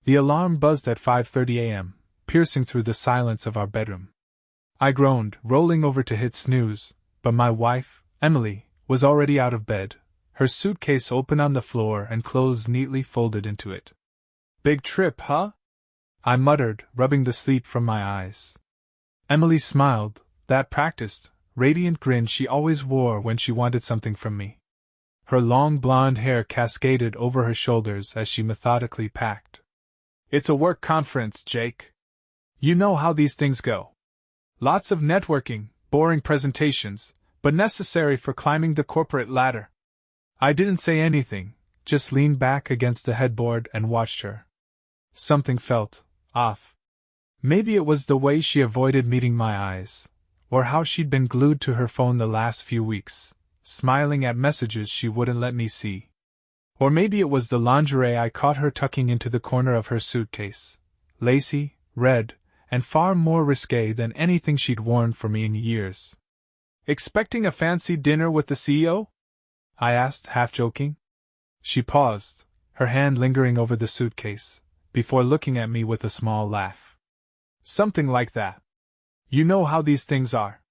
The alarm buzzed at 5:30 a.m., piercing through the silence of our bedroom. I groaned, rolling over to hit snooze, but my wife, Emily, was already out of bed, her suitcase open on the floor and clothes neatly folded into it. "Big trip, huh?" I muttered, rubbing the sleep from my eyes. Emily smiled, that practiced, radiant grin she always wore when she wanted something from me. Her long blonde hair cascaded over her shoulders as she methodically packed. "It's a work conference, Jake. You know how these things go. Lots of networking, boring presentations, but necessary for climbing the corporate ladder." I didn't say anything, just leaned back against the headboard and watched her. Something felt off. Maybe it was the way she avoided meeting my eyes, or how she'd been glued to her phone the last few weeks, smiling at messages she wouldn't let me see. Or maybe it was the lingerie I caught her tucking into the corner of her suitcase, lacy, red, and far more risque than anything she'd worn for me in years. "Expecting a fancy dinner with the CEO?" I asked, half joking. She paused, her hand lingering over the suitcase, before looking at me with a small laugh. "Something like that. You know how these things are."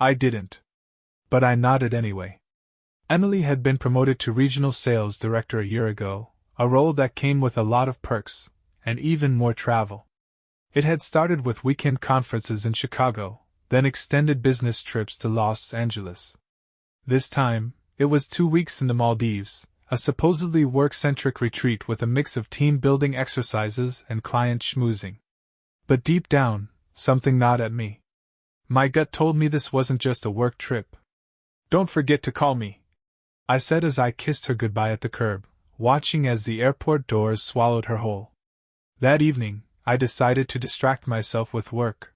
I didn't. But I nodded anyway. Emily had been promoted to regional sales director a year ago, a role that came with a lot of perks, and even more travel. It had started with weekend conferences in Chicago, then extended business trips to Los Angeles. This time, it was 2 weeks in the Maldives, a supposedly work-centric retreat with a mix of team-building exercises and client schmoozing. But deep down, something gnawed at me. My gut told me this wasn't just a work trip. "Don't forget to call me," I said as I kissed her goodbye at the curb, watching as the airport doors swallowed her whole. That evening, I decided to distract myself with work.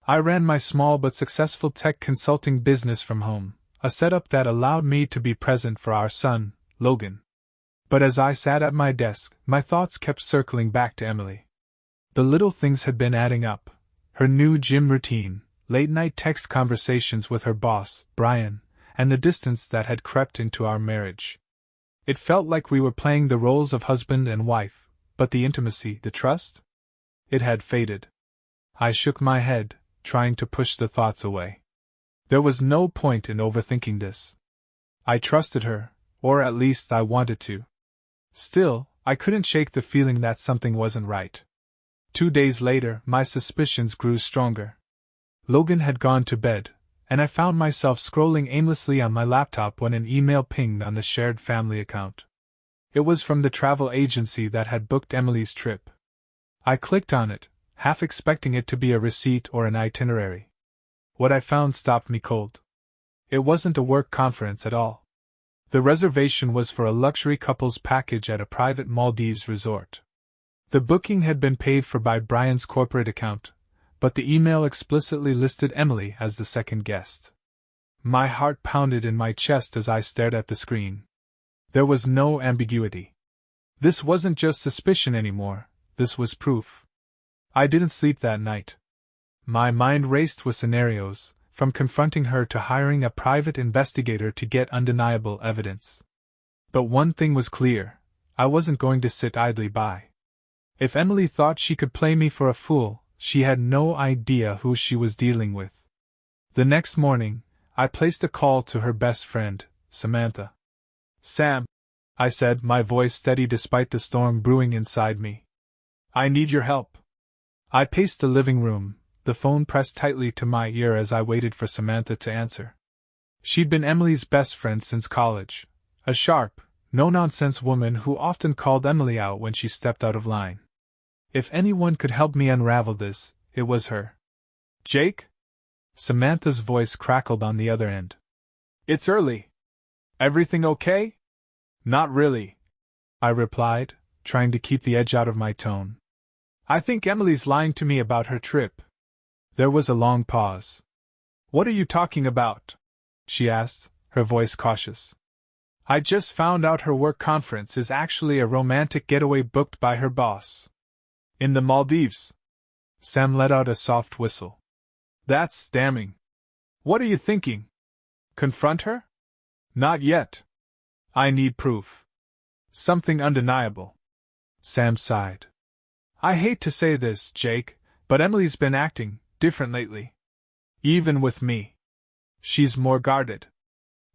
I ran my small but successful tech consulting business from home, a setup that allowed me to be present for our son, Logan. But as I sat at my desk, my thoughts kept circling back to Emily. The little things had been adding up. Her new gym routine, late-night text conversations with her boss, Brian, and the distance that had crept into our marriage. It felt like we were playing the roles of husband and wife, but the intimacy, the trust? It had faded. I shook my head, trying to push the thoughts away. There was no point in overthinking this. I trusted her, or at least I wanted to. Still, I couldn't shake the feeling that something wasn't right. 2 days later, my suspicions grew stronger. Logan had gone to bed, and I found myself scrolling aimlessly on my laptop when an email pinged on the shared family account. It was from the travel agency that had booked Emily's trip. I clicked on it, half expecting it to be a receipt or an itinerary. What I found stopped me cold. It wasn't a work conference at all. The reservation was for a luxury couples package at a private Maldives resort. The booking had been paid for by Brian's corporate account, but the email explicitly listed Emily as the second guest. My heart pounded in my chest as I stared at the screen. There was no ambiguity. This wasn't just suspicion anymore, this was proof. I didn't sleep that night. My mind raced with scenarios, from confronting her to hiring a private investigator to get undeniable evidence. But one thing was clear, I wasn't going to sit idly by. If Emily thought she could play me for a fool, she had no idea who she was dealing with. The next morning, I placed a call to her best friend, Samantha. "Sam," I said, my voice steady despite the storm brewing inside me. "I need your help." I paced the living room, the phone pressed tightly to my ear as I waited for Samantha to answer. She'd been Emily's best friend since college, a sharp, no-nonsense woman who often called Emily out when she stepped out of line. If anyone could help me unravel this, it was her. "Jake?" Samantha's voice crackled on the other end. "It's early. Everything okay?" "Not really," I replied, trying to keep the edge out of my tone. "I think Emily's lying to me about her trip." There was a long pause. "What are you talking about?" she asked, her voice cautious. "I just found out her work conference is actually a romantic getaway booked by her boss. In the Maldives." Sam let out a soft whistle. "That's damning. What are you thinking? Confront her?" "Not yet. I need proof. Something undeniable." Sam sighed. I hate to say this, Jake, but Emily's been acting different lately. Even with me. She's more guarded.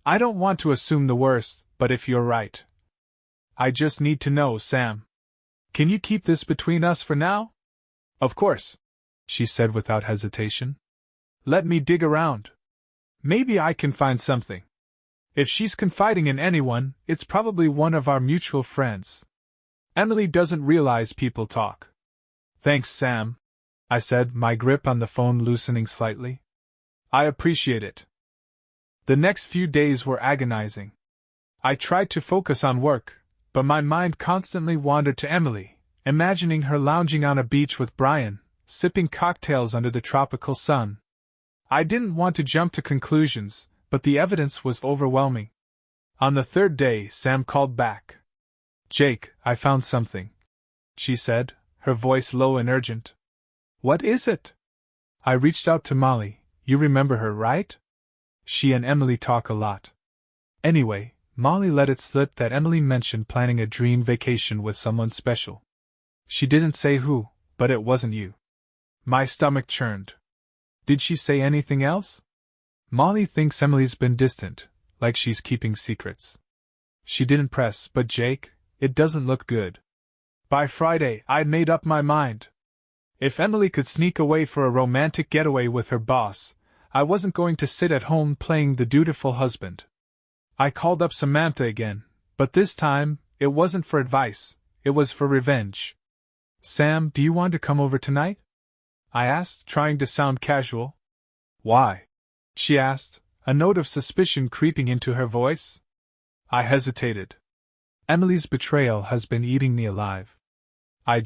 I don't want to assume the worst, but if you're right. I just need to know, Sam. Can you keep this between us for now? Of course, she said without hesitation. Let me dig around. Maybe I can find something. If she's confiding in anyone, it's probably one of our mutual friends. Emily doesn't realize people talk. Thanks, Sam, I said, my grip on the phone loosening slightly. I appreciate it. The next few days were agonizing. I tried to focus on work, but my mind constantly wandered to Emily, imagining her lounging on a beach with Brian, sipping cocktails under the tropical sun. I didn't want to jump to conclusions, but the evidence was overwhelming. On the third day, Sam called back. Jake, I found something, she said, her voice low and urgent. What is it? I reached out to Molly. You remember her, right? She and Emily talk a lot. Anyway, Molly let it slip that Emily mentioned planning a dream vacation with someone special. She didn't say who, but it wasn't you. My stomach churned. Did she say anything else? Molly thinks Emily's been distant, like she's keeping secrets. She didn't press, but Jake, it doesn't look good. By Friday, I'd made up my mind. If Emily could sneak away for a romantic getaway with her boss, I wasn't going to sit at home playing the dutiful husband. I called up Samantha again, but this time, it wasn't for advice, it was for revenge. Sam, do you want to come over tonight? I asked, trying to sound casual. Why? She asked, a note of suspicion creeping into her voice. I hesitated. Emily's betrayal has been eating me alive. I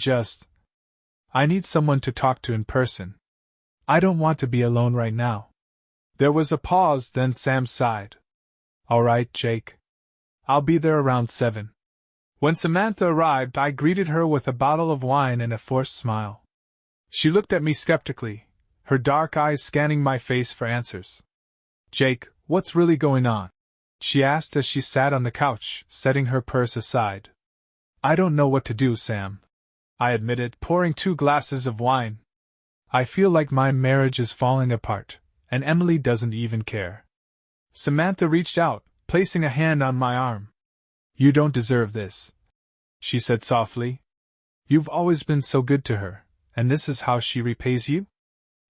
need someone to talk to in person. I don't want to be alone right now. There was a pause, then Sam sighed. All right, Jake. I'll be there around 7. When Samantha arrived, I greeted her with a bottle of wine and a forced smile. She looked at me skeptically, her dark eyes scanning my face for answers. Jake, what's really going on? She asked as she sat on the couch, setting her purse aside. I don't know what to do, Sam, I admitted, pouring 2 glasses of wine. I feel like my marriage is falling apart, and Emily doesn't even care. Samantha reached out, placing a hand on my arm. You don't deserve this, she said softly. You've always been so good to her, and this is how she repays you?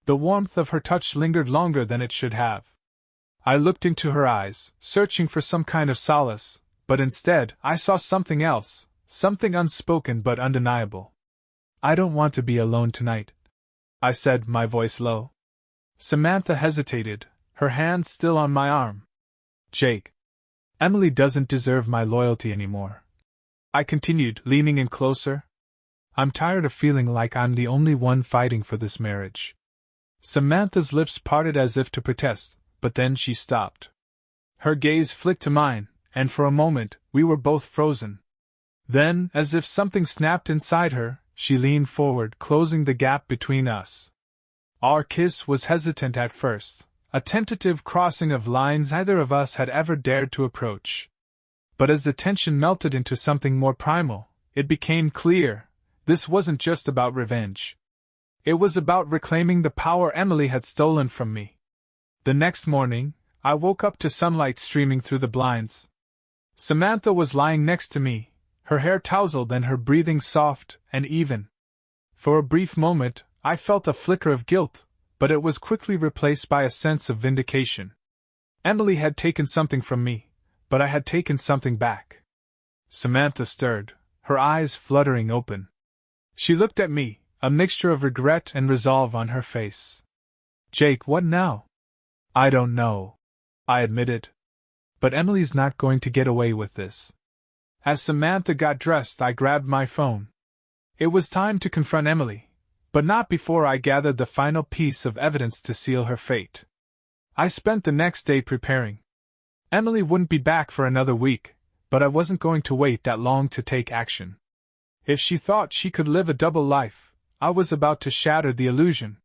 The warmth of her touch lingered longer than it should have. I looked into her eyes, searching for some kind of solace, but instead, I saw something else, something unspoken but undeniable. I don't want to be alone tonight, I said, my voice low. Samantha hesitated, her hand still on my arm. Jake, Emily doesn't deserve my loyalty anymore. I continued, leaning in closer. I'm tired of feeling like I'm the only one fighting for this marriage. Samantha's lips parted as if to protest, but then she stopped. Her gaze flicked to mine, and for a moment, we were both frozen. Then, as if something snapped inside her, she leaned forward, closing the gap between us. Our kiss was hesitant at first, a tentative crossing of lines neither of us had ever dared to approach. But as the tension melted into something more primal, it became clear, this wasn't just about revenge. It was about reclaiming the power Emily had stolen from me. The next morning, I woke up to sunlight streaming through the blinds. Samantha was lying next to me, her hair tousled and her breathing soft and even. For a brief moment, I felt a flicker of guilt, but it was quickly replaced by a sense of vindication. Emily had taken something from me, but I had taken something back. Samantha stirred, her eyes fluttering open. She looked at me, a mixture of regret and resolve on her face. Jake, what now? I don't know, I admitted. But Emily's not going to get away with this. As Samantha got dressed, I grabbed my phone. It was time to confront Emily, but not before I gathered the final piece of evidence to seal her fate. I spent the next day preparing. Emily wouldn't be back for another week, but I wasn't going to wait that long to take action. If she thought she could live a double life, I was about to shatter the illusion.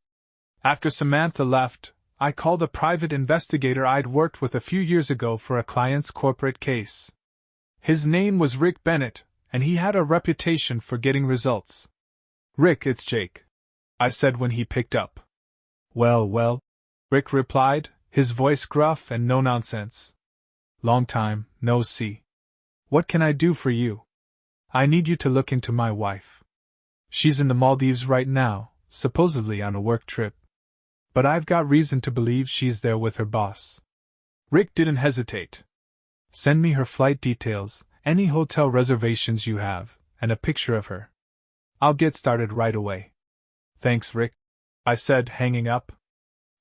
After Samantha left, I called a private investigator I'd worked with a few years ago for a client's corporate case. His name was Rick Bennett, and he had a reputation for getting results. Rick, it's Jake, I said when he picked up. Well, well, Rick replied, his voice gruff and no nonsense. Long time, no see. What can I do for you? I need you to look into my wife. She's in the Maldives right now, supposedly on a work trip. But I've got reason to believe she's there with her boss. Rick didn't hesitate. Send me her flight details, any hotel reservations you have, and a picture of her. I'll get started right away. Thanks, Rick, I said, hanging up.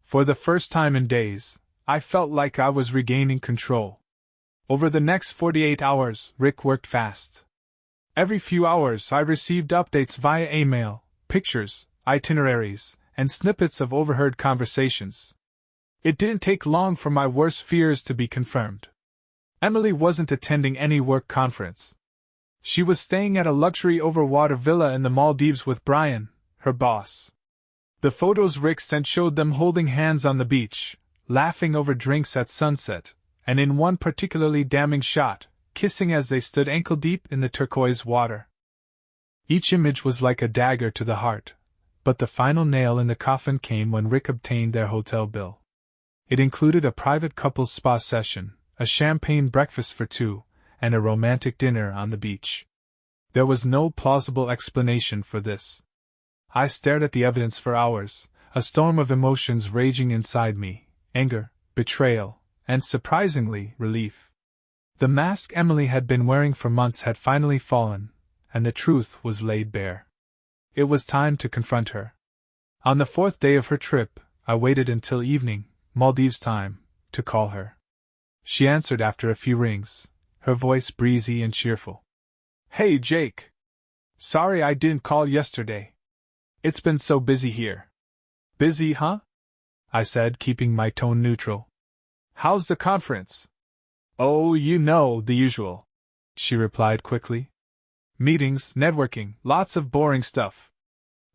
For the first time in days, I felt like I was regaining control. Over the next 48 hours, Rick worked fast. Every few hours I received updates via email, pictures, itineraries, and snippets of overheard conversations. It didn't take long for my worst fears to be confirmed. Emily wasn't attending any work conference. She was staying at a luxury overwater villa in the Maldives with Brian, her boss. The photos Rick sent showed them holding hands on the beach, laughing over drinks at sunset, and in one particularly damning shot, kissing as they stood ankle-deep in the turquoise water. Each image was like a dagger to the heart, but the final nail in the coffin came when Rick obtained their hotel bill. It included a private couples spa session, a champagne breakfast for two, and a romantic dinner on the beach. There was no plausible explanation for this. I stared at the evidence for hours, a storm of emotions raging inside me, anger, betrayal, and surprisingly, relief. The mask Emily had been wearing for months had finally fallen, and the truth was laid bare. It was time to confront her. On the fourth day of her trip, I waited until evening, Maldives time, to call her. She answered after a few rings, her voice breezy and cheerful. Hey, Jake. Sorry I didn't call yesterday. It's been so busy here. Busy, huh? I said, keeping my tone neutral. How's the conference? Oh, you know, the usual, she replied quickly. Meetings, networking, lots of boring stuff.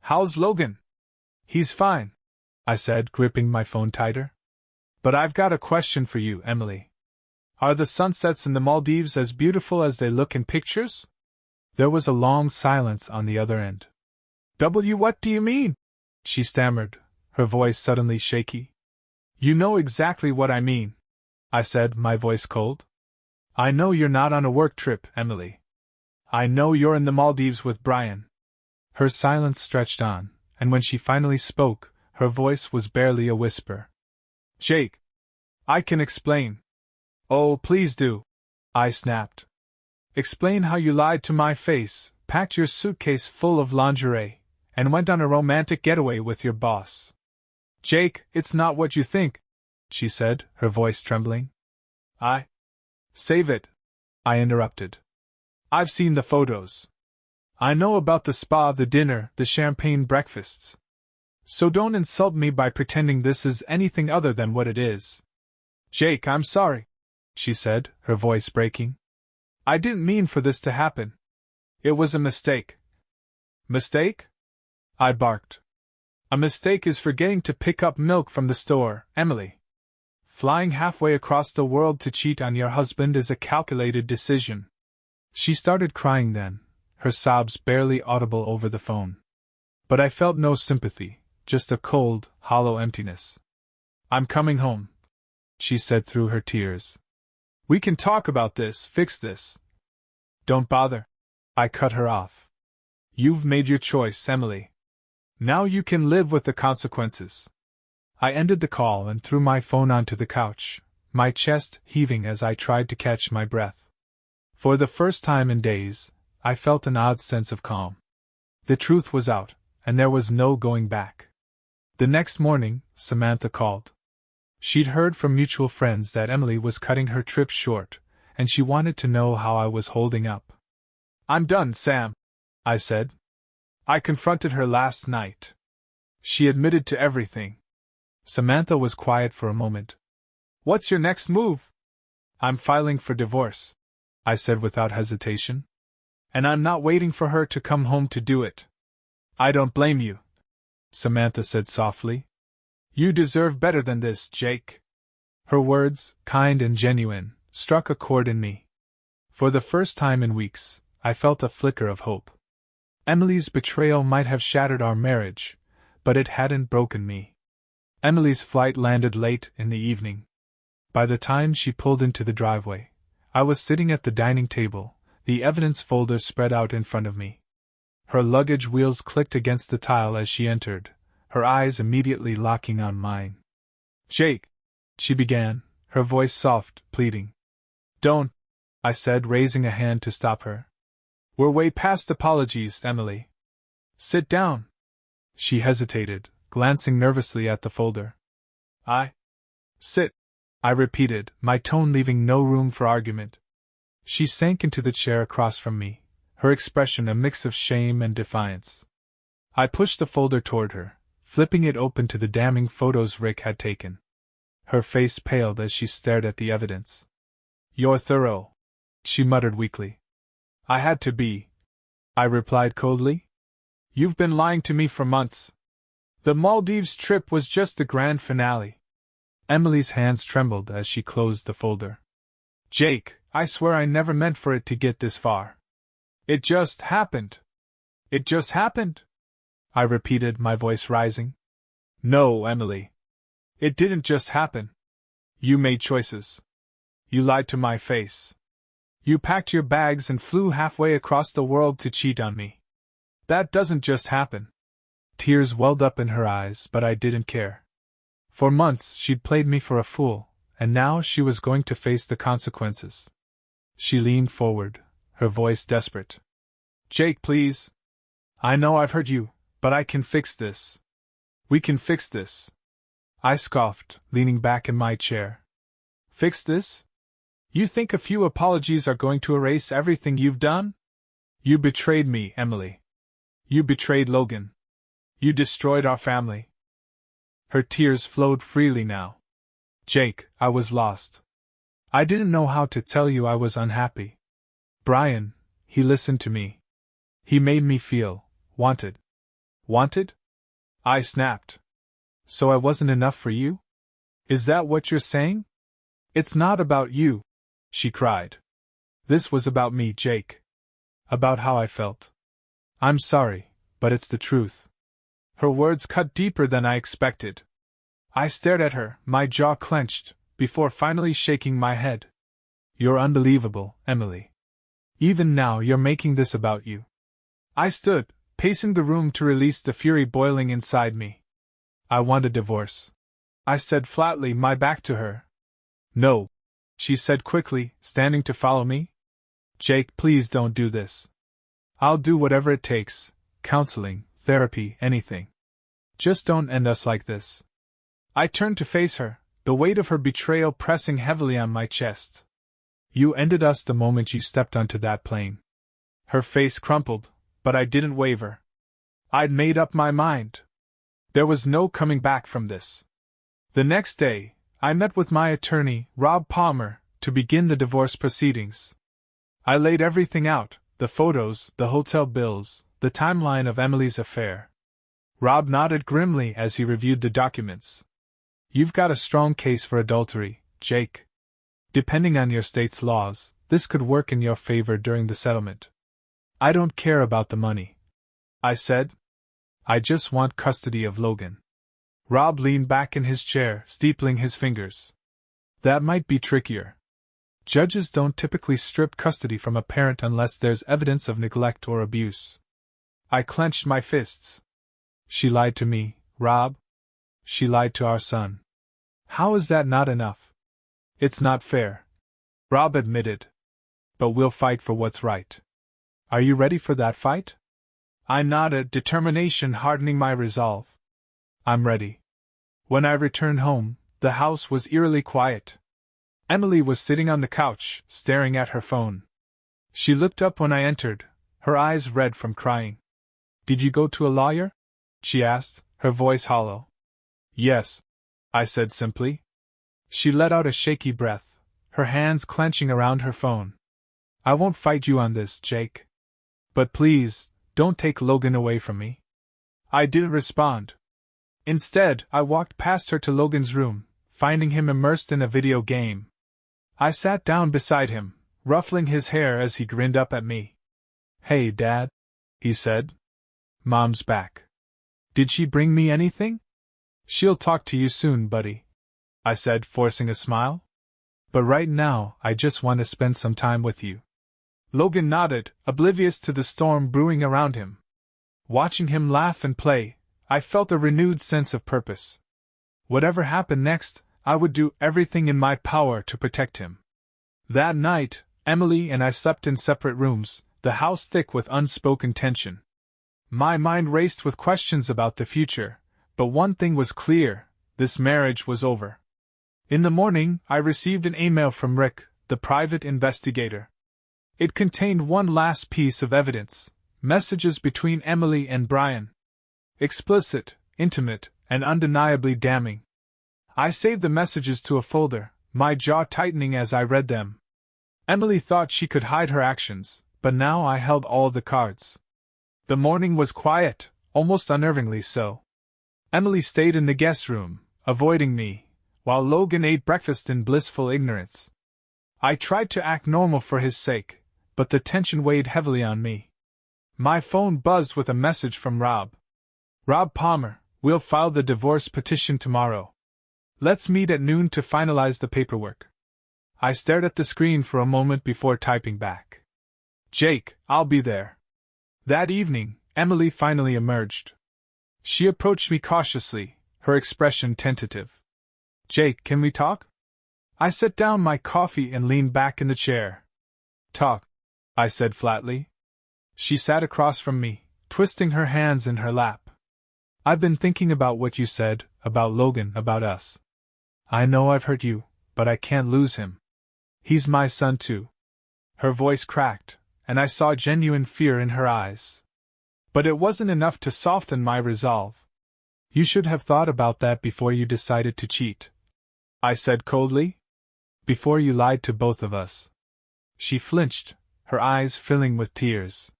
How's Logan? He's fine, I said, gripping my phone tighter. But I've got a question for you, Emily. Are the sunsets in the Maldives as beautiful as they look in pictures? There was a long silence on the other end. What do you mean? She stammered, her voice suddenly shaky. You know exactly what I mean, I said, my voice cold. I know you're not on a work trip, Emily. I know you're in the Maldives with Brian. Her silence stretched on, and when she finally spoke, her voice was barely a whisper. Jake, I can explain. Oh, please do, I snapped. Explain how you lied to my face, packed your suitcase full of lingerie, and went on a romantic getaway with your boss. Jake, it's not what you think, she said, her voice trembling. Save it, I interrupted. I've seen the photos. I know about the spa, the dinner, the champagne breakfasts. So don't insult me by pretending this is anything other than what it is. Jake, I'm sorry, she said, her voice breaking. I didn't mean for this to happen. It was a mistake. Mistake? I barked. A mistake is forgetting to pick up milk from the store, Emily. Flying halfway across the world to cheat on your husband is a calculated decision. She started crying then, her sobs barely audible over the phone. But I felt no sympathy, just a cold, hollow emptiness. I'm coming home, she said through her tears. We can talk about this, fix this. Don't bother, I cut her off. You've made your choice, Emily. Now you can live with the consequences. I ended the call and threw my phone onto the couch, my chest heaving as I tried to catch my breath. For the first time in days, I felt an odd sense of calm. The truth was out, and there was no going back. The next morning, Samantha called. She'd heard from mutual friends that Emily was cutting her trip short, and she wanted to know how I was holding up. I'm done, Sam, I said. I confronted her last night. She admitted to everything. Samantha was quiet for a moment. What's your next move? I'm filing for divorce, I said without hesitation. And I'm not waiting for her to come home to do it. I don't blame you, Samantha said softly. You deserve better than this, Jake. Her words, kind and genuine, struck a chord in me. For the first time in weeks, I felt a flicker of hope. Emily's betrayal might have shattered our marriage, but it hadn't broken me. Emily's flight landed late in the evening. By the time she pulled into the driveway, I was sitting at the dining table, the evidence folder spread out in front of me. Her luggage wheels clicked against the tile as she entered, her eyes immediately locking on mine. "Jake," she began, her voice soft, pleading. "Don't," I said, raising a hand to stop her. "We're way past apologies, Emily. Sit down." She hesitated, glancing nervously at the folder. Sit," I repeated, my tone leaving no room for argument. She sank into the chair across from me, her expression a mix of shame and defiance. I pushed the folder toward her, flipping it open to the damning photos Rick had taken. Her face paled as she stared at the evidence. "You're thorough," she muttered weakly. "I had to be," I replied coldly. "You've been lying to me for months. The Maldives trip was just the grand finale." Emily's hands trembled as she closed the folder. "Jake, I swear I never meant for it to get this far. It just happened. It just happened," I repeated, my voice rising. "No, Emily. It didn't just happen. You made choices. You lied to my face. You packed your bags and flew halfway across the world to cheat on me. That doesn't just happen." Tears welled up in her eyes, but I didn't care. For months she'd played me for a fool, and now she was going to face the consequences. She leaned forward, her voice desperate. "Jake, please. I know I've hurt you, but I can fix this. We can fix this." I scoffed, leaning back in my chair. "Fix this? You think a few apologies are going to erase everything you've done? You betrayed me, Emily. You betrayed Logan. You destroyed our family." Her tears flowed freely now. "Jake, I was lost. I didn't know how to tell you I was unhappy. Brian, he listened to me. He made me feel wanted." "Wanted?" I snapped. "So I wasn't enough for you? Is that what you're saying?" "It's not about you," she cried. "This was about me, Jake. About how I felt. I'm sorry, but it's the truth." Her words cut deeper than I expected. I stared at her, my jaw clenched, before finally shaking my head. "You're unbelievable, Emily. Even now you're making this about you." I stood, pacing the room to release the fury boiling inside me. "I want a divorce," I said flatly, my back to her. "No," she said quickly, standing to follow me. "Jake, please don't do this. I'll do whatever it takes, counseling, therapy, anything. Just don't end us like this." I turned to face her, the weight of her betrayal pressing heavily on my chest. "You ended us the moment you stepped onto that plane." Her face crumpled, but I didn't waver. I'd made up my mind. There was no coming back from this. The next day, I met with my attorney, Rob Palmer, to begin the divorce proceedings. I laid everything out, the photos, the hotel bills, the timeline of Emily's affair. Rob nodded grimly as he reviewed the documents. "You've got a strong case for adultery, Jake. Depending on your state's laws, this could work in your favor during the settlement." "I don't care about the money," I said. "I just want custody of Logan." Rob leaned back in his chair, steepling his fingers. "That might be trickier. Judges don't typically strip custody from a parent unless there's evidence of neglect or abuse." I clenched my fists. "She lied to me, Rob. She lied to our son. How is that not enough?" "It's not fair," Rob admitted. "But we'll fight for what's right. Are you ready for that fight?" I nodded, determination hardening my resolve. "I'm ready." When I returned home, the house was eerily quiet. Emily was sitting on the couch, staring at her phone. She looked up when I entered, her eyes red from crying. "Did you go to a lawyer?" she asked, her voice hollow. "Yes," I said simply. She let out a shaky breath, her hands clenching around her phone. "I won't fight you on this, Jake. But please, don't take Logan away from me." I didn't respond. Instead, I walked past her to Logan's room, finding him immersed in a video game. I sat down beside him, ruffling his hair as he grinned up at me. "Hey, Dad," he said. Mom's back. Did she bring me anything? She'll talk to you soon, buddy, I said, forcing a smile. But right now, I just want to spend some time with you. Logan nodded, oblivious to the storm brewing around him. Watching him laugh and play, I felt a renewed sense of purpose. Whatever happened next, I would do everything in my power to protect him. That night, Emily and I slept in separate rooms, the house thick with unspoken tension. My mind raced with questions about the future, but one thing was clear: this marriage was over. In the morning, I received an email from Rick, the private investigator. It contained one last piece of evidence: messages between Emily and Brian. Explicit, intimate, and undeniably damning. I saved the messages to a folder, my jaw tightening as I read them. Emily thought she could hide her actions, but now I held all the cards. The morning was quiet, almost unnervingly so. Emily stayed in the guest room, avoiding me, while Logan ate breakfast in blissful ignorance. I tried to act normal for his sake, but the tension weighed heavily on me. My phone buzzed with a message from Rob. Rob Palmer, we'll file the divorce petition tomorrow. Let's meet at noon to finalize the paperwork. I stared at the screen for a moment before typing back. Jake, I'll be there. That evening, Emily finally emerged. She approached me cautiously, her expression tentative. Jake, can we talk? I set down my coffee and leaned back in the chair. Talk, I said flatly. She sat across from me, twisting her hands in her lap. I've been thinking about what you said, about Logan, about us. I know I've hurt you, but I can't lose him. He's my son too. Her voice cracked, and I saw genuine fear in her eyes. But it wasn't enough to soften my resolve. You should have thought about that before you decided to cheat, I said coldly. Before you lied to both of us. She flinched, her eyes filling with tears.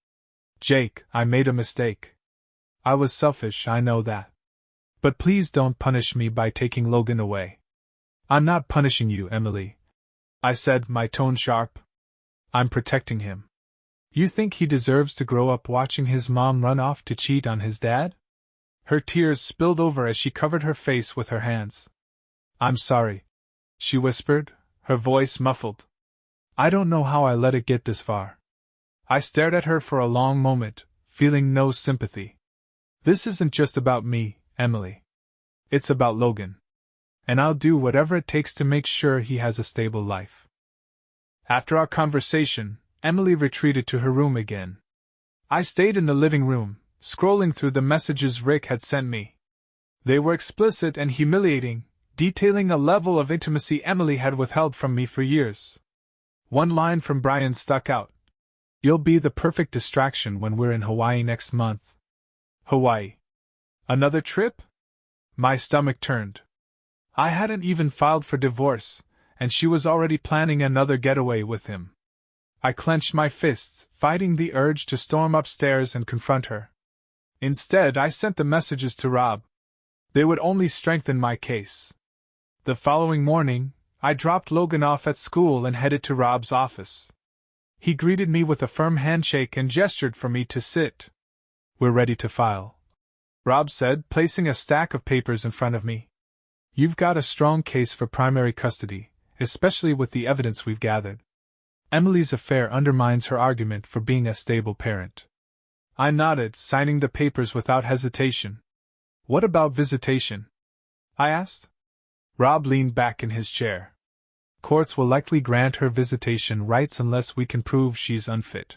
Jake, I made a mistake. I was selfish, I know that. But please don't punish me by taking Logan away. I'm not punishing you, Emily, I said, my tone sharp. I'm protecting him. You think he deserves to grow up watching his mom run off to cheat on his dad? Her tears spilled over as she covered her face with her hands. I'm sorry, she whispered, her voice muffled. I don't know how I let it get this far. I stared at her for a long moment, feeling no sympathy. This isn't just about me, Emily. It's about Logan. And I'll do whatever it takes to make sure he has a stable life. After our conversation, Emily retreated to her room again. I stayed in the living room, scrolling through the messages Rick had sent me. They were explicit and humiliating, detailing a level of intimacy Emily had withheld from me for years. One line from Brian stuck out. You'll be the perfect distraction when we're in Hawaii next month. Hawaii. Another trip? My stomach turned. I hadn't even filed for divorce, and she was already planning another getaway with him. I clenched my fists, fighting the urge to storm upstairs and confront her. Instead, I sent the messages to Rob. They would only strengthen my case. The following morning, I dropped Logan off at school and headed to Rob's office. He greeted me with a firm handshake and gestured for me to sit. We're ready to file, Rob said, placing a stack of papers in front of me. You've got a strong case for primary custody, especially with the evidence we've gathered. Emily's affair undermines her argument for being a stable parent. I nodded, signing the papers without hesitation. What about visitation? I asked. Rob leaned back in his chair. Courts will likely grant her visitation rights unless we can prove she's unfit.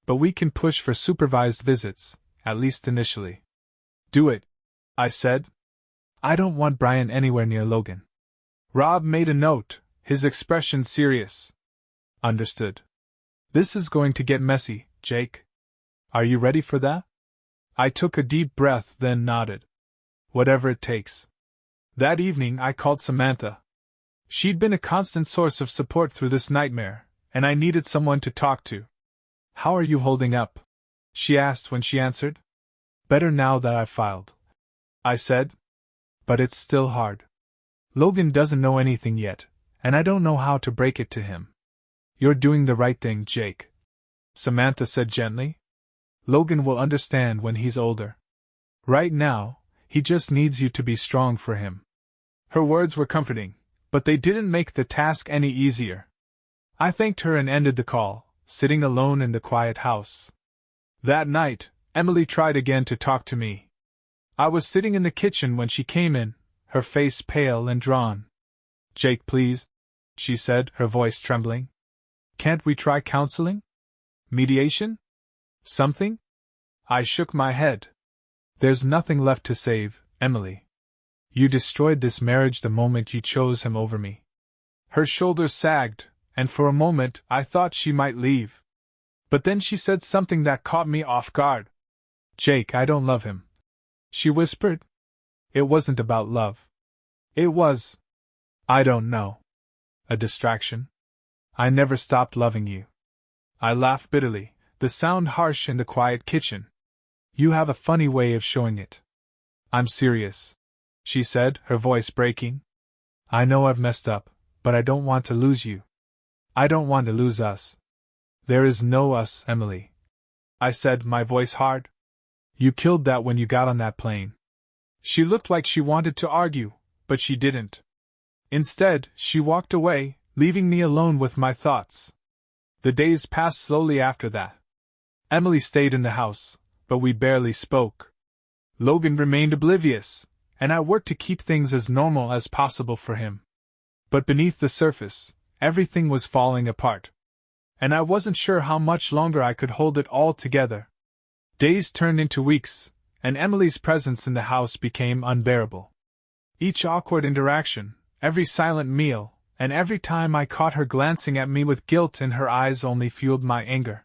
But we can push for supervised visits, at least initially. Do it, I said. I don't want Brian anywhere near Logan. Rob made a note, his expression serious. Understood. This is going to get messy, Jake. Are you ready for that? I took a deep breath, then nodded. Whatever it takes. That evening I called Samantha. She'd been a constant source of support through this nightmare, and I needed someone to talk to. How are you holding up? She asked when she answered. Better now that I've filed, I said. But it's still hard. Logan doesn't know anything yet, and I don't know how to break it to him. You're doing the right thing, Jake, Samantha said gently. Logan will understand when he's older. Right now, he just needs you to be strong for him." Her words were comforting, but they didn't make the task any easier. I thanked her and ended the call, sitting alone in the quiet house. That night, Emily tried again to talk to me. I was sitting in the kitchen when she came in, her face pale and drawn. "Jake, please," she said, her voice trembling. "Can't we try counseling? Mediation? Something?" I shook my head. "There's nothing left to save, Emily. You destroyed this marriage the moment you chose him over me." Her shoulders sagged, and for a moment I thought she might leave. But then she said something that caught me off guard. "Jake, I don't love him," she whispered. "It wasn't about love. It was, I don't know, a distraction. I never stopped loving you." I laughed bitterly, the sound harsh in the quiet kitchen. "You have a funny way of showing it." "I'm serious," she said, her voice breaking. "I know I've messed up, but I don't want to lose you. I don't want to lose us." "There is no us, Emily," I said, my voice hard. "You killed that when you got on that plane." She looked like she wanted to argue, but she didn't. Instead, she walked away, leaving me alone with my thoughts. The days passed slowly after that. Emily stayed in the house, but we barely spoke. Logan remained oblivious, and I worked to keep things as normal as possible for him. But beneath the surface, everything was falling apart. And I wasn't sure how much longer I could hold it all together. Days turned into weeks, and Emily's presence in the house became unbearable. Each awkward interaction, every silent meal, and every time I caught her glancing at me with guilt in her eyes only fueled my anger.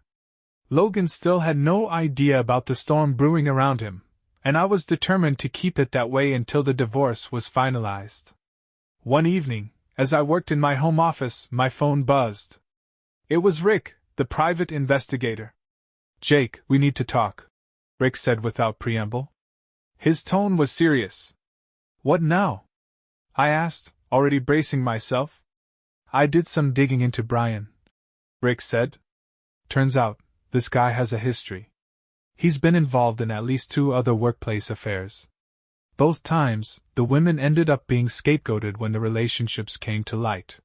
Logan still had no idea about the storm brewing around him, and I was determined to keep it that way until the divorce was finalized. One evening, as I worked in my home office, my phone buzzed. It was Rick, the private investigator. "Jake, we need to talk," Rick said without preamble. His tone was serious. "What now?" I asked, already bracing myself. "I did some digging into Brian," Rick said. "Turns out, this guy has a history. He's been involved in at least 2 other workplace affairs. Both times, the women ended up being scapegoated when the relationships came to light.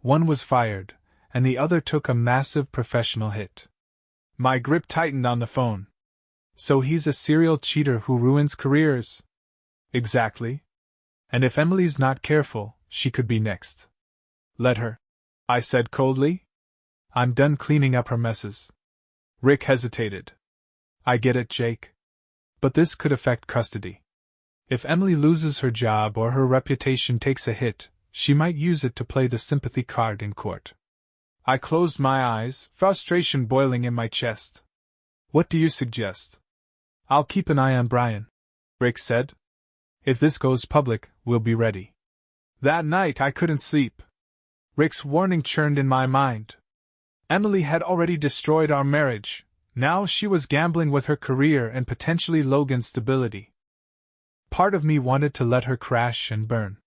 One was fired, and the other took a massive professional hit." My grip tightened on the phone. "So he's a serial cheater who ruins careers?" "Exactly. And if Emily's not careful, she could be next." "Let her," I said coldly. "I'm done cleaning up her messes." Rick hesitated. "I get it, Jake. But this could affect custody. If Emily loses her job or her reputation takes a hit, she might use it to play the sympathy card in court." I closed my eyes, frustration boiling in my chest. "What do you suggest?" "I'll keep an eye on Brian," Rick said. "If this goes public, we'll be ready." That night I couldn't sleep. Rick's warning churned in my mind. Emily had already destroyed our marriage. Now she was gambling with her career and potentially Logan's stability. Part of me wanted to let her crash and burn.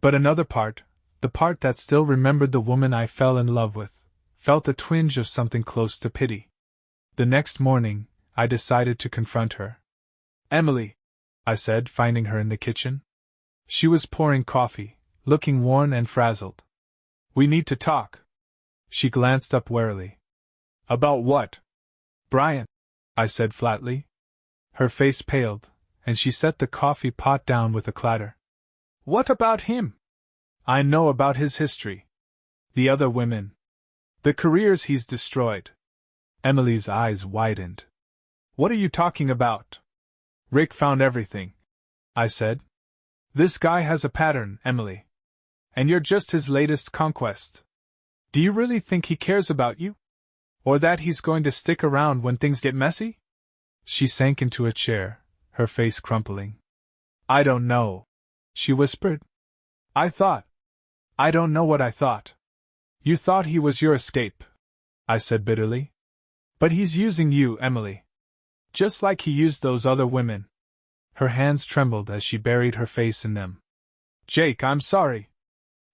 But another part, the part that still remembered the woman I fell in love with, felt a twinge of something close to pity. The next morning, I decided to confront her. "Emily," I said, finding her in the kitchen. She was pouring coffee, looking worn and frazzled. "We need to talk." She glanced up warily. "About what?" "Brian," I said flatly. Her face paled, and she set the coffee pot down with a clatter. "What about him?" "I know about his history. The other women. The careers he's destroyed." Emily's eyes widened. "What are you talking about?" "Rick found everything," I said. "This guy has a pattern, Emily. And you're just his latest conquest. Do you really think he cares about you? Or that he's going to stick around when things get messy?" She sank into a chair, her face crumpling. "I don't know," she whispered. I don't know what I thought." "You thought he was your escape," I said bitterly. "But he's using you, Emily. Just like he used those other women." Her hands trembled as she buried her face in them. "Jake, I'm sorry.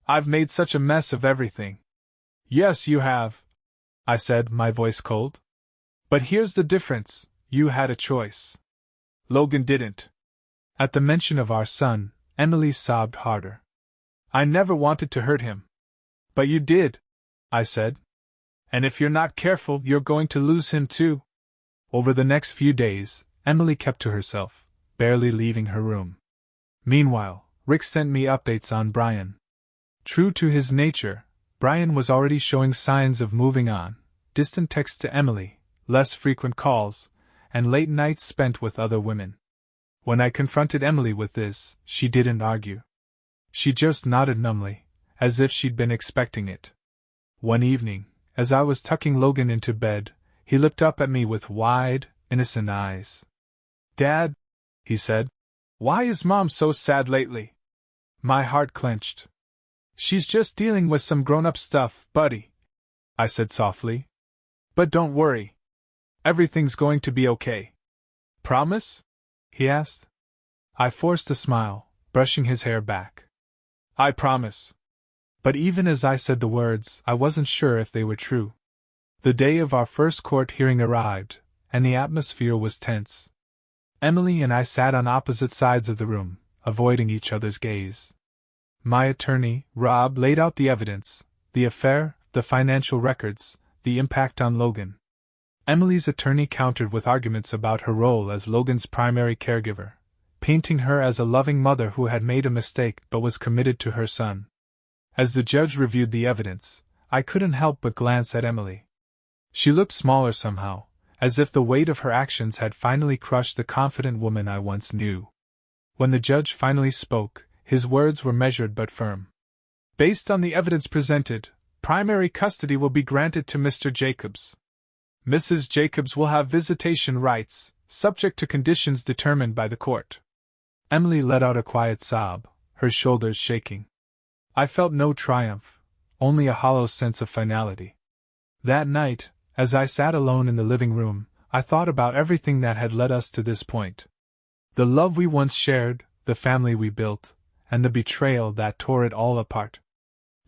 I've made such a mess of everything." "Yes, you have," I said, my voice cold. "But here's the difference. You had a choice. Logan didn't. At the mention of our son, Emily sobbed harder. I never wanted to hurt him. But you did, I said. And if you're not careful, you're going to lose him too. Over the next few days, Emily kept to herself, barely leaving her room. Meanwhile, Rick sent me updates on Brian. True to his nature, Brian was already showing signs of moving on, distant texts to Emily, less frequent calls, and late nights spent with other women. When I confronted Emily with this, she didn't argue. She just nodded numbly, as if she'd been expecting it. One evening, as I was tucking Logan into bed, he looked up at me with wide, innocent eyes. Dad, he said, why is Mom so sad lately? My heart clenched. She's just dealing with some grown-up stuff, buddy, I said softly. But don't worry. Everything's going to be okay. Promise? He asked. I forced a smile, brushing his hair back. I promise. But even as I said the words, I wasn't sure if they were true. The day of our first court hearing arrived, and the atmosphere was tense. Emily and I sat on opposite sides of the room, avoiding each other's gaze. My attorney, Rob, laid out the evidence, the affair, the financial records, the impact on Logan. Emily's attorney countered with arguments about her role as Logan's primary caregiver, painting her as a loving mother who had made a mistake but was committed to her son. As the judge reviewed the evidence, I couldn't help but glance at Emily. She looked smaller somehow, as if the weight of her actions had finally crushed the confident woman I once knew. When the judge finally spoke, his words were measured but firm. Based on the evidence presented, primary custody will be granted to Mr. Jacobs. Mrs. Jacobs will have visitation rights, subject to conditions determined by the court. Emily let out a quiet sob, her shoulders shaking. I felt no triumph, only a hollow sense of finality. That night, as I sat alone in the living room, I thought about everything that had led us to this point. The love we once shared, the family we built, and the betrayal that tore it all apart.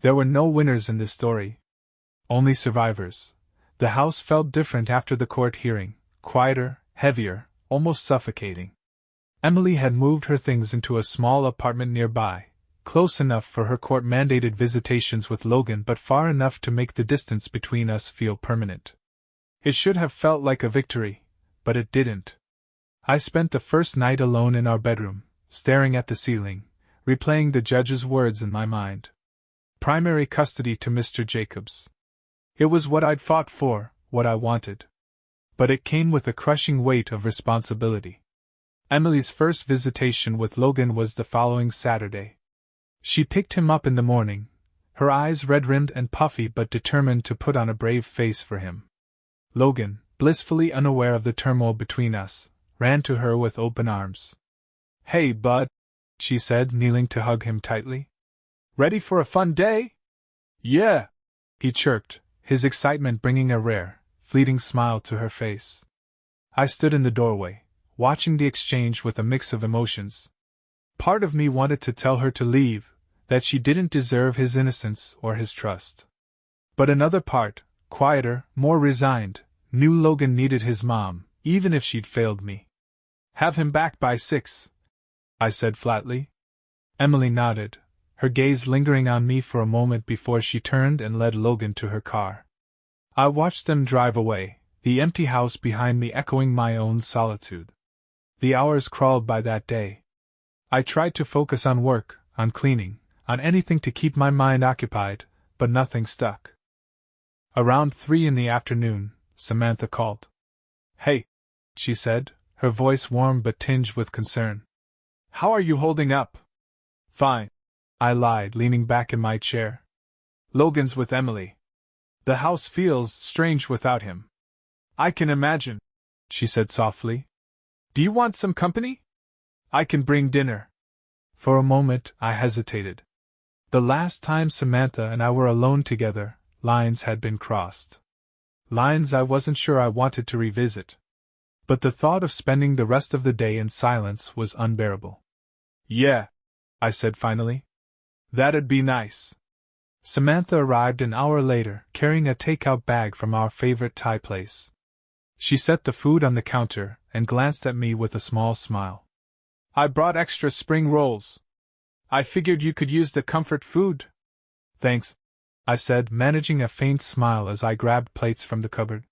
There were no winners in this story. Only survivors. The house felt different after the court hearing, quieter, heavier, almost suffocating. Emily had moved her things into a small apartment nearby, close enough for her court-mandated visitations with Logan but far enough to make the distance between us feel permanent. It should have felt like a victory, but it didn't. I spent the first night alone in our bedroom, staring at the ceiling, replaying the judge's words in my mind. Primary custody to Mr. Jacobs. It was what I'd fought for, what I wanted. But it came with a crushing weight of responsibility. Emily's first visitation with Logan was the following Saturday. She picked him up in the morning, her eyes red-rimmed and puffy but determined to put on a brave face for him. Logan, blissfully unaware of the turmoil between us, ran to her with open arms. Hey, bud, she said, kneeling to hug him tightly. Ready for a fun day? Yeah, he chirped, his excitement bringing a rare, fleeting smile to her face. I stood in the doorway, watching the exchange with a mix of emotions. Part of me wanted to tell her to leave, that she didn't deserve his innocence or his trust. But another part, quieter, more resigned, knew Logan needed his mom, even if she'd failed me. Have him back by 6, I said flatly. Emily nodded, her gaze lingering on me for a moment before she turned and led Logan to her car. I watched them drive away, the empty house behind me echoing my own solitude. The hours crawled by that day. I tried to focus on work, on cleaning, on anything to keep my mind occupied, but nothing stuck. Around 3 in the afternoon, Samantha called. Hey, she said, her voice warm but tinged with concern. How are you holding up? Fine, I lied, leaning back in my chair. Logan's with Emily. The house feels strange without him. I can imagine, she said softly. Do you want some company? I can bring dinner. For a moment, I hesitated. The last time Samantha and I were alone together, lines had been crossed. Lines I wasn't sure I wanted to revisit. But the thought of spending the rest of the day in silence was unbearable. Yeah, I said finally. That'd be nice. Samantha arrived an hour later, carrying a takeout bag from our favorite Thai place. She set the food on the counter and glanced at me with a small smile. I brought extra spring rolls. I figured you could use the comfort food. Thanks, I said, managing a faint smile as I grabbed plates from the cupboard.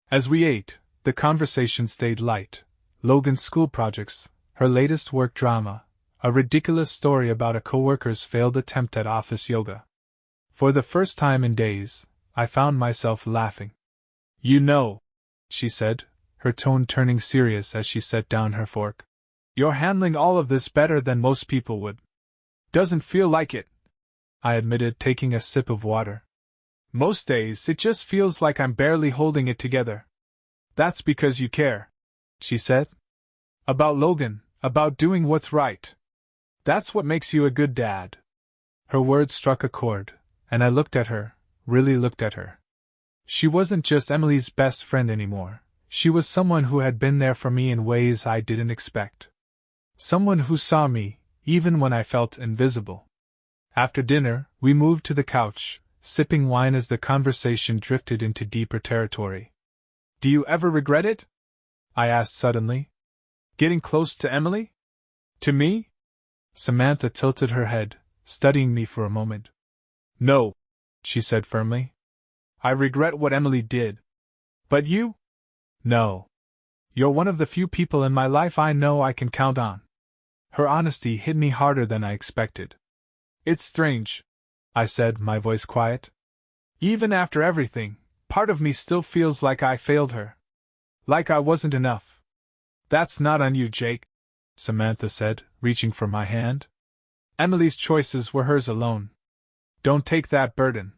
As we ate, the conversation stayed light. Logan's school projects, her latest work drama, a ridiculous story about a coworker's failed attempt at office yoga. For the first time in days, I found myself laughing. You know, she said, her tone turning serious as she set down her fork. You're handling all of this better than most people would. Doesn't feel like it, I admitted, taking a sip of water. Most days it just feels like I'm barely holding it together. That's because you care, she said. About Logan, about doing what's right. That's what makes you a good dad. Her words struck a chord, and I looked at her, really looked at her. She wasn't just Emily's best friend anymore. She was someone who had been there for me in ways I didn't expect. Someone who saw me, even when I felt invisible. After dinner, we moved to the couch, sipping wine as the conversation drifted into deeper territory. Do you ever regret it? I asked suddenly. Getting close to Emily? To me? Samantha tilted her head, studying me for a moment. No, she said firmly. I regret what Emily did. But you? No. You're one of the few people in my life I know I can count on. Her honesty hit me harder than I expected. It's strange, I said, my voice quiet. Even after everything, part of me still feels like I failed her. Like I wasn't enough. That's not on you, Jake, Samantha said, reaching for my hand. Emily's choices were hers alone. Don't take that burden.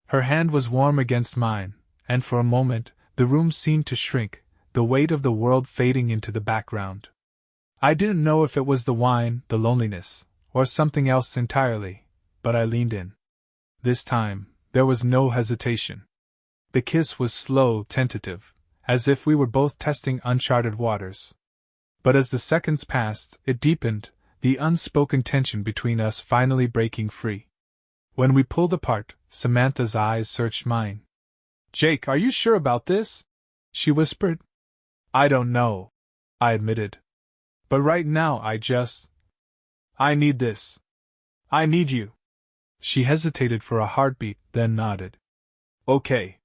Her hand was warm against mine, and for a moment, the room seemed to shrink, the weight of the world fading into the background. I didn't know if it was the wine, the loneliness, or something else entirely, but I leaned in. This time, there was no hesitation. The kiss was slow, tentative, as if we were both testing uncharted waters. But as the seconds passed, it deepened, the unspoken tension between us finally breaking free. When we pulled apart, Samantha's eyes searched mine. Jake, are you sure about this? She whispered. I don't know, I admitted. But right now I need this. I need you. She hesitated for a heartbeat, then nodded. Okay.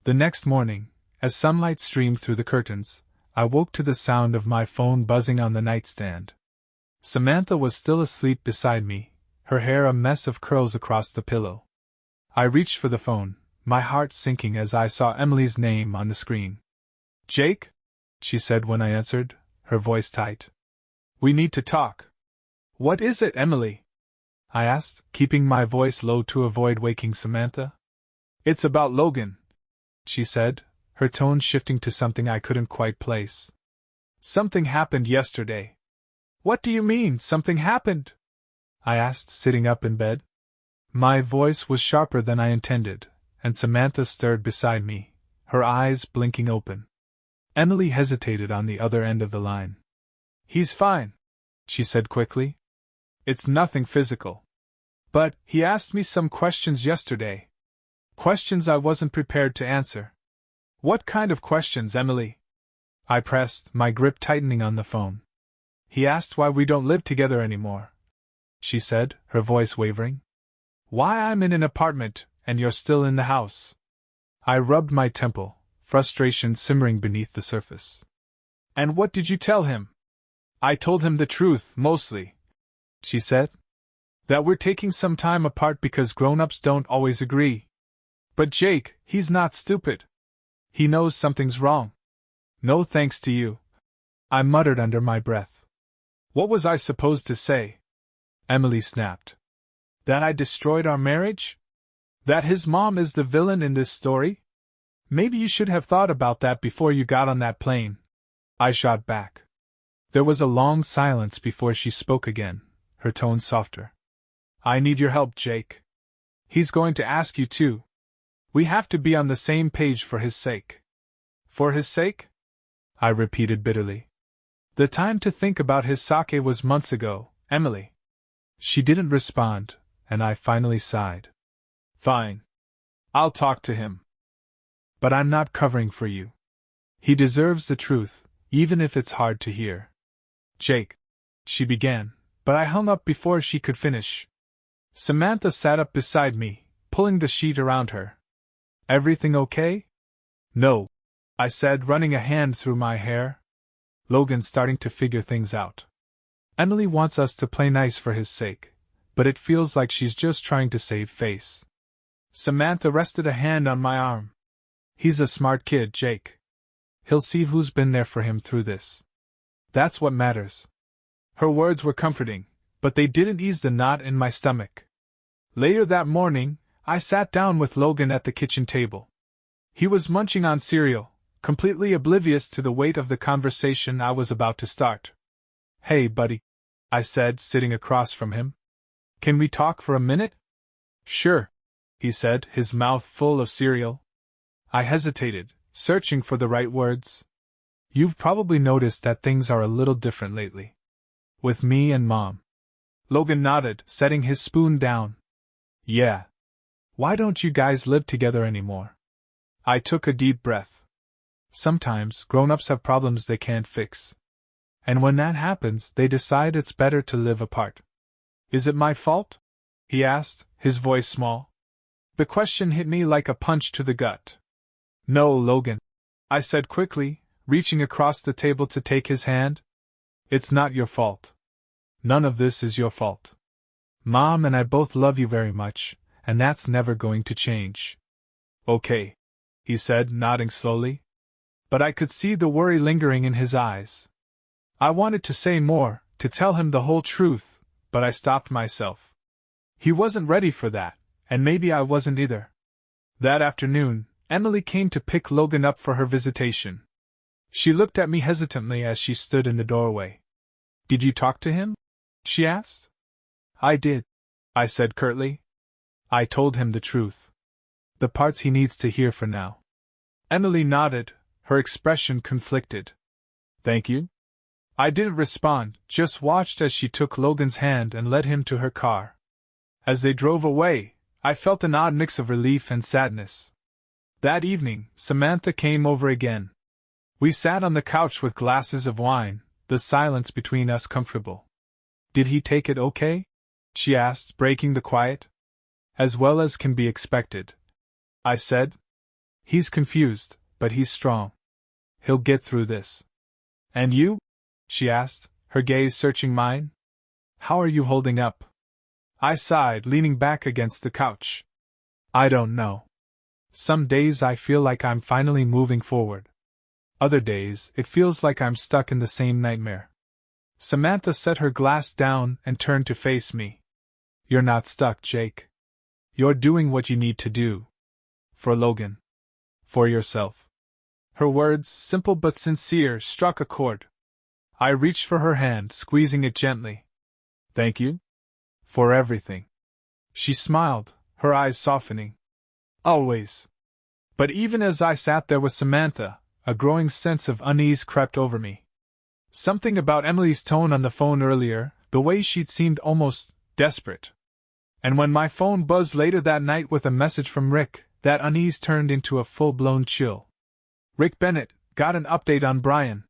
The next morning, as sunlight streamed through the curtains, I woke to the sound of my phone buzzing on the nightstand. Samantha was still asleep beside me, her hair a mess of curls across the pillow. I reached for the phone, my heart sinking as I saw Emily's name on the screen. Jake? She said when I answered, her voice tight. We need to talk. What is it, Emily? I asked, keeping my voice low to avoid waking Samantha. It's about Logan, she said, her tone shifting to something I couldn't quite place. Something happened yesterday. What do you mean, something happened? I asked, sitting up in bed. My voice was sharper than I intended, and Samantha stirred beside me, her eyes blinking open. Emily hesitated on the other end of the line. He's fine, she said quickly. It's nothing physical. But he asked me some questions yesterday. Questions I wasn't prepared to answer. What kind of questions, Emily? I pressed, my grip tightening on the phone. He asked why we don't live together anymore, she said, her voice wavering. Why I'm in an apartment, and you're still in the house. I rubbed my temple, frustration simmering beneath the surface. And what did you tell him? I told him the truth, mostly, she said. That we're taking some time apart because grown-ups don't always agree. But Jake, he's not stupid. He knows something's wrong. No thanks to you, I muttered under my breath. What was I supposed to say? Emily snapped. That I destroyed our marriage? That his mom is the villain in this story? Maybe you should have thought about that before you got on that plane, I shot back. There was a long silence before she spoke again, her tone softer. I need your help, Jake. He's going to ask you too. We have to be on the same page for his sake. For his sake? I repeated bitterly. The time to think about his sake was months ago, Emily. She didn't respond, and I finally sighed. Fine. I'll talk to him. But I'm not covering for you. He deserves the truth, even if it's hard to hear. Jake, she began, but I hung up before she could finish. Samantha sat up beside me, pulling the sheet around her. Everything okay? No, I said, running a hand through my hair. Logan's starting to figure things out. Emily wants us to play nice for his sake, but it feels like she's just trying to save face. Samantha rested a hand on my arm. He's a smart kid, Jake. He'll see who's been there for him through this. That's what matters. Her words were comforting, but they didn't ease the knot in my stomach. Later that morning, I sat down with Logan at the kitchen table. He was munching on cereal, completely oblivious to the weight of the conversation I was about to start. Hey, buddy, I said, sitting across from him. Can we talk for a minute? Sure, he said, his mouth full of cereal. I hesitated, searching for the right words. You've probably noticed that things are a little different lately. With me and Mom. Logan nodded, setting his spoon down. Yeah. Why don't you guys live together anymore? I took a deep breath. Sometimes grown-ups have problems they can't fix. And when that happens, they decide it's better to live apart. Is it my fault? He asked, his voice small. The question hit me like a punch to the gut. No, Logan, I said quickly, reaching across the table to take his hand. It's not your fault. None of this is your fault. Mom and I both love you very much, and that's never going to change. Okay, he said, nodding slowly. But I could see the worry lingering in his eyes. I wanted to say more, to tell him the whole truth, but I stopped myself. He wasn't ready for that, and maybe I wasn't either. That afternoon, Emily came to pick Logan up for her visitation. She looked at me hesitantly as she stood in the doorway. Did you talk to him? She asked. I did, I said curtly. I told him the truth. The parts he needs to hear for now. Emily nodded, her expression conflicted. Thank you? I didn't respond, just watched as she took Logan's hand and led him to her car. As they drove away, I felt an odd mix of relief and sadness. That evening, Samantha came over again. We sat on the couch with glasses of wine, the silence between us comfortable. Did he take it okay? She asked, breaking the quiet. As well as can be expected, I said. He's confused, but he's strong. He'll get through this. And you? She asked, her gaze searching mine. How are you holding up? I sighed, leaning back against the couch. I don't know. Some days I feel like I'm finally moving forward. Other days, it feels like I'm stuck in the same nightmare. Samantha set her glass down and turned to face me. You're not stuck, Jake. You're doing what you need to do. For Logan. For yourself. Her words, simple but sincere, struck a chord. I reached for her hand, squeezing it gently. Thank you? For everything. She smiled, her eyes softening. Always. But even as I sat there with Samantha, a growing sense of unease crept over me. Something about Emily's tone on the phone earlier, the way she'd seemed almost desperate. And when my phone buzzed later that night with a message from Rick, that unease turned into a full-blown chill. Rick Bennett, got an update on Brian.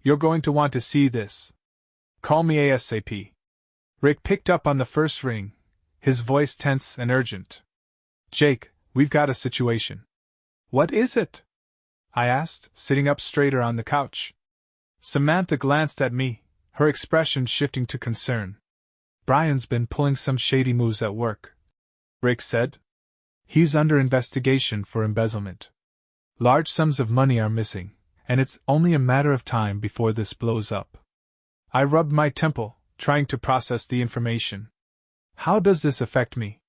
You're going to want to see this. Call me ASAP. Rick picked up on the first ring, his voice tense and urgent. Jake, we've got a situation. What is it? I asked, sitting up straighter on the couch. Samantha glanced at me, her expression shifting to concern. Brian's been pulling some shady moves at work, Rick said. He's under investigation for embezzlement. Large sums of money are missing, and it's only a matter of time before this blows up. I rubbed my temple, trying to process the information. How does this affect me?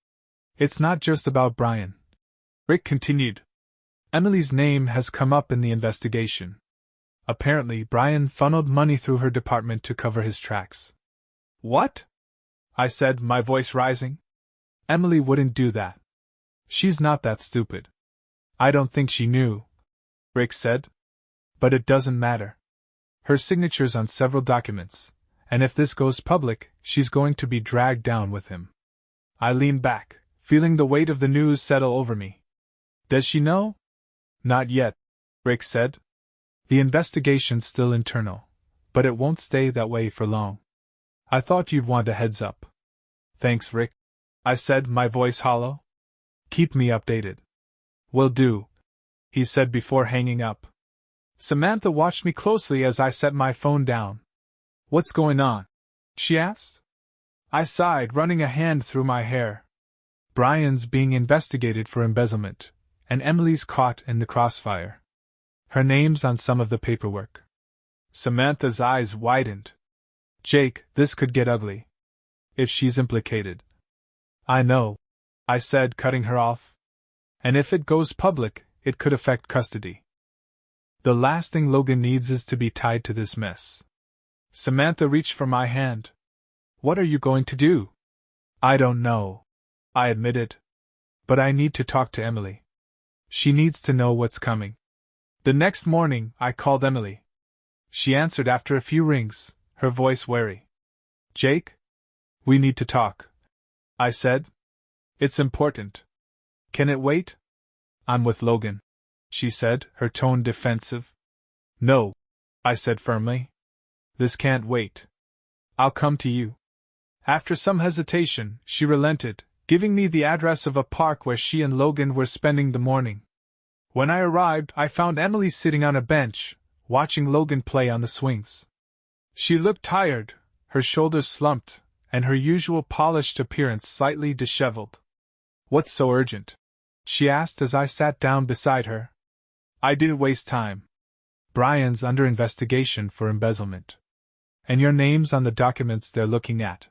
It's not just about Brian, Rick continued. Emily's name has come up in the investigation. Apparently, Brian funneled money through her department to cover his tracks. What? I said, my voice rising. Emily wouldn't do that. She's not that stupid. I don't think she knew, Rick said. But it doesn't matter. Her signature's on several documents, and if this goes public, she's going to be dragged down with him. I leaned back, feeling the weight of the news settle over me. Does she know? Not yet, Rick said. The investigation's still internal, but it won't stay that way for long. I thought you'd want a heads up. Thanks, Rick, I said, my voice hollow. Keep me updated. Will do, he said before hanging up. Samantha watched me closely as I set my phone down. What's going on? She asked. I sighed, running a hand through my hair. Brian's being investigated for embezzlement, and Emily's caught in the crossfire. Her name's on some of the paperwork. Samantha's eyes widened. Jake, this could get ugly. If she's implicated. I know, I said, cutting her off. And if it goes public, it could affect custody. The last thing Logan needs is to be tied to this mess. Samantha reached for my hand. What are you going to do? I don't know, I admitted. But I need to talk to Emily. She needs to know what's coming. The next morning, I called Emily. She answered after a few rings, her voice wary. Jake? We need to talk, I said. It's important. Can it wait? I'm with Logan, she said, her tone defensive. No, I said firmly. This can't wait. I'll come to you. After some hesitation, she relented, giving me the address of a park where she and Logan were spending the morning. When I arrived, I found Emily sitting on a bench, watching Logan play on the swings. She looked tired, her shoulders slumped, and her usual polished appearance slightly disheveled. What's so urgent? She asked as I sat down beside her. I didn't waste time. Brian's under investigation for embezzlement. And your name's on the documents they're looking at.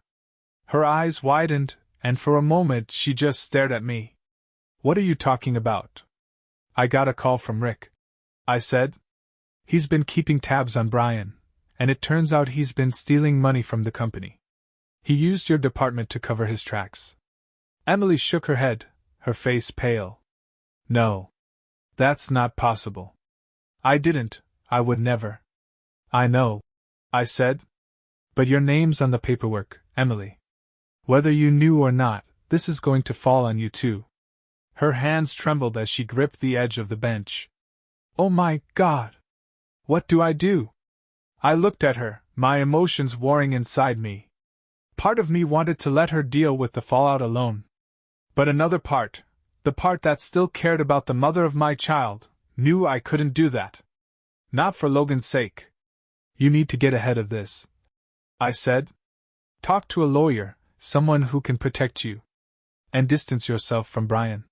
Her eyes widened, and for a moment she just stared at me. What are you talking about? I got a call from Rick, I said. He's been keeping tabs on Brian, and it turns out he's been stealing money from the company. He used your department to cover his tracks. Emily shook her head, her face pale. No. That's not possible. I didn't, I would never. I know, I said. But your name's on the paperwork, Emily. Whether you knew or not, this is going to fall on you too. Her hands trembled as she gripped the edge of the bench. Oh my God! What do I do? I looked at her, my emotions warring inside me. Part of me wanted to let her deal with the fallout alone. But another part, the part that still cared about the mother of my child, knew I couldn't do that. Not for Logan's sake. You need to get ahead of this, I said. Talk to a lawyer, someone who can protect you. And distance yourself from Brian.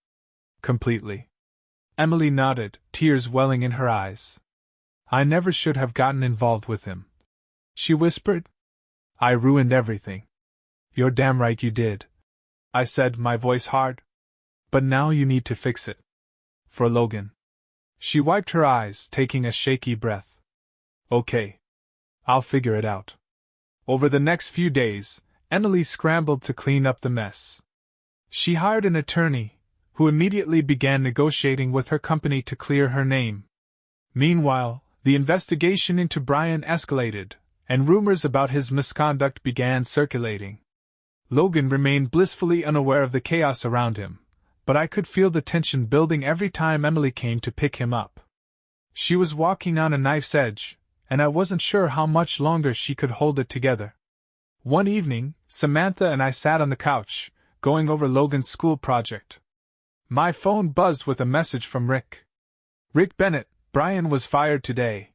Completely. Emily nodded, tears welling in her eyes. I never should have gotten involved with him. She whispered. I ruined everything. You're damn right you did, I said, my voice hard. But now you need to fix it. For Logan. She wiped her eyes, taking a shaky breath. Okay. I'll figure it out. Over the next few days, Emily scrambled to clean up the mess. She hired an attorney, who immediately began negotiating with her company to clear her name. Meanwhile, the investigation into Brian escalated, and rumors about his misconduct began circulating. Logan remained blissfully unaware of the chaos around him, but I could feel the tension building every time Emily came to pick him up. She was walking on a knife's edge, and I wasn't sure how much longer she could hold it together. One evening, Samantha and I sat on the couch, going over Logan's school project. My phone buzzed with a message from Rick. Rick Bennett, Brian was fired today.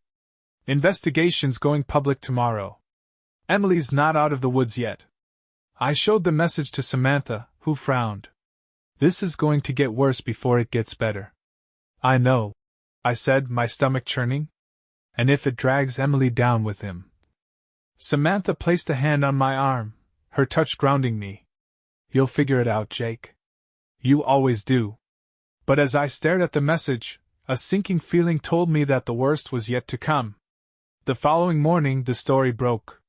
Investigation's going public tomorrow. Emily's not out of the woods yet. I showed the message to Samantha, who frowned. This is going to get worse before it gets better. I know, I said, my stomach churning. And if it drags Emily down with him. Samantha placed a hand on my arm, her touch grounding me. You'll figure it out, Jake. You always do. But as I stared at the message, a sinking feeling told me that the worst was yet to come. The following morning, the story broke.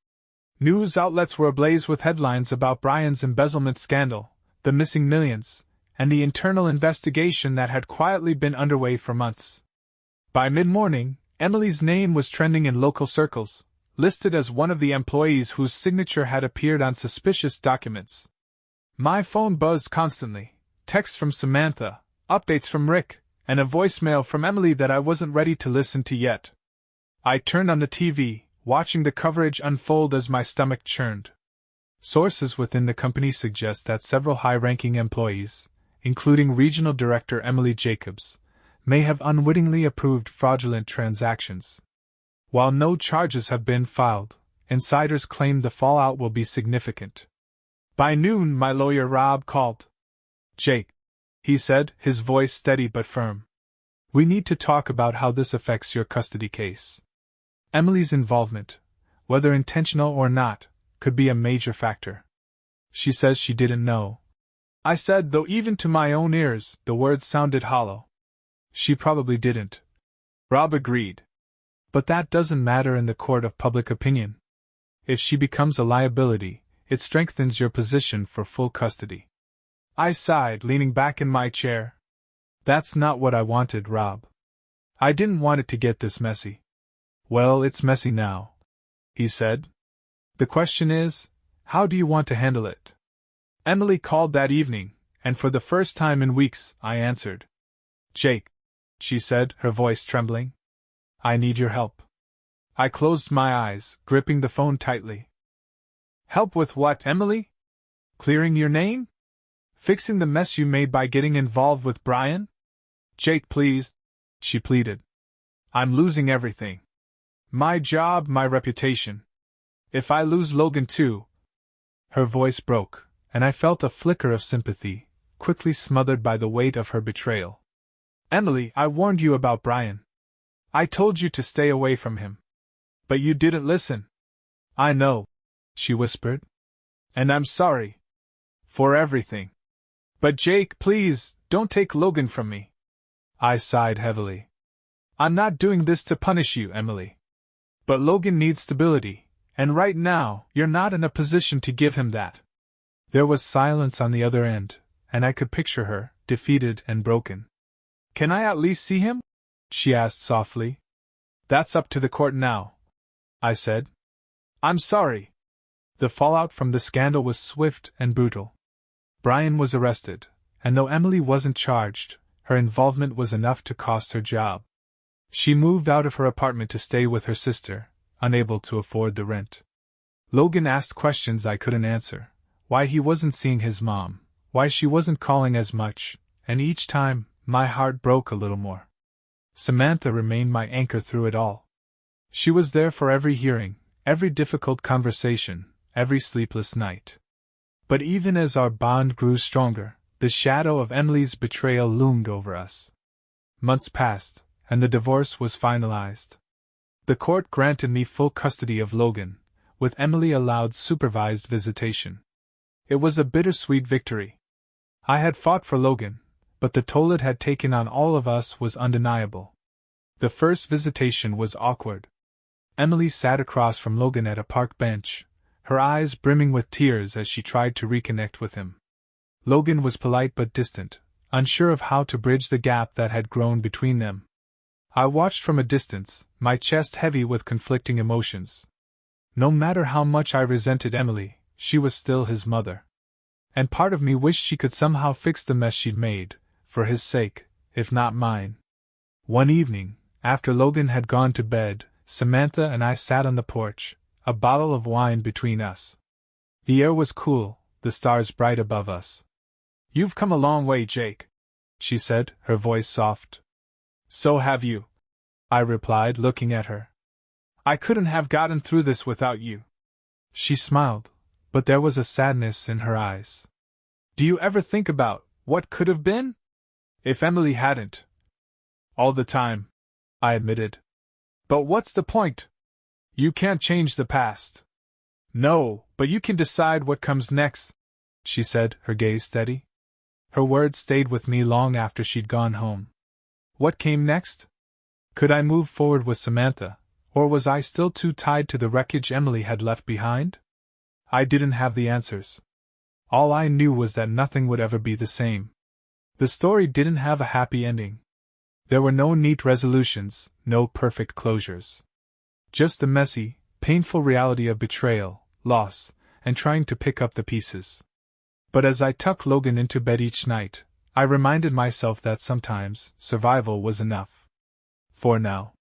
News outlets were ablaze with headlines about Brian's embezzlement scandal, the missing millions, and the internal investigation that had quietly been underway for months. By mid-morning, Emily's name was trending in local circles, listed as one of the employees whose signature had appeared on suspicious documents. My phone buzzed constantly, texts from Samantha, updates from Rick, and a voicemail from Emily that I wasn't ready to listen to yet. I turned on the TV, watching the coverage unfold as my stomach churned. Sources within the company suggest that several high-ranking employees, including Regional Director Emily Jacobs, may have unwittingly approved fraudulent transactions. While no charges have been filed, insiders claim the fallout will be significant. By noon, my lawyer Rob called. "Jake," he said, his voice steady but firm. "We need to talk about how this affects your custody case. Emily's involvement, whether intentional or not, could be a major factor. She says she didn't know." I said, though even to my own ears, the words sounded hollow. "She probably didn't." Rob agreed. "But that doesn't matter in the court of public opinion. If she becomes a liability, it strengthens your position for full custody." I sighed, leaning back in my chair. "That's not what I wanted, Rob. I didn't want it to get this messy." "Well, it's messy now," he said. "The question is, how do you want to handle it?" Emily called that evening, and for the first time in weeks, I answered. "Jake," she said, her voice trembling, "I need your help." I closed my eyes, gripping the phone tightly. "Help with what, Emily? Clearing your name? Fixing the mess you made by getting involved with Brian?" "Jake, please," she pleaded. "I'm losing everything. My job, my reputation. If I lose Logan too..." Her voice broke, and I felt a flicker of sympathy, quickly smothered by the weight of her betrayal. "Emily, I warned you about Brian. I told you to stay away from him. But you didn't listen." "I know," she whispered. "And I'm sorry. For everything. But Jake, please, don't take Logan from me." I sighed heavily. "I'm not doing this to punish you, Emily. But Logan needs stability, and right now, you're not in a position to give him that." There was silence on the other end, and I could picture her, defeated and broken. "Can I at least see him?" she asked softly. "That's up to the court now," I said. "I'm sorry." The fallout from the scandal was swift and brutal. Brian was arrested, and though Emily wasn't charged, her involvement was enough to cost her job. She moved out of her apartment to stay with her sister, unable to afford the rent. Logan asked questions I couldn't answer. Why he wasn't seeing his mom, why she wasn't calling as much, and each time, my heart broke a little more. Samantha remained my anchor through it all. She was there for every hearing, every difficult conversation, every sleepless night. But even as our bond grew stronger, the shadow of Emily's betrayal loomed over us. Months passed, and the divorce was finalized. The court granted me full custody of Logan, with Emily allowed supervised visitation. It was a bittersweet victory. I had fought for Logan, but the toll it had taken on all of us was undeniable. The first visitation was awkward. Emily sat across from Logan at a park bench, her eyes brimming with tears as she tried to reconnect with him. Logan was polite but distant, unsure of how to bridge the gap that had grown between them. I watched from a distance, my chest heavy with conflicting emotions. No matter how much I resented Emily, she was still his mother. And part of me wished she could somehow fix the mess she'd made, for his sake, if not mine. One evening, after Logan had gone to bed, Samantha and I sat on the porch, a bottle of wine between us. The air was cool, the stars bright above us. "You've come a long way, Jake," she said, her voice soft. "So have you," I replied, looking at her. "I couldn't have gotten through this without you." She smiled, but there was a sadness in her eyes. "Do you ever think about what could have been? If Emily hadn't?" "All the time," I admitted. "But what's the point? You can't change the past." "No, but you can decide what comes next," she said, her gaze steady. Her words stayed with me long after she'd gone home. What came next? Could I move forward with Samantha, or was I still too tied to the wreckage Emily had left behind? I didn't have the answers. All I knew was that nothing would ever be the same. The story didn't have a happy ending. There were no neat resolutions, no perfect closures. Just the messy, painful reality of betrayal, loss, and trying to pick up the pieces. But as I tucked Logan into bed each night, I reminded myself that sometimes survival was enough. For now.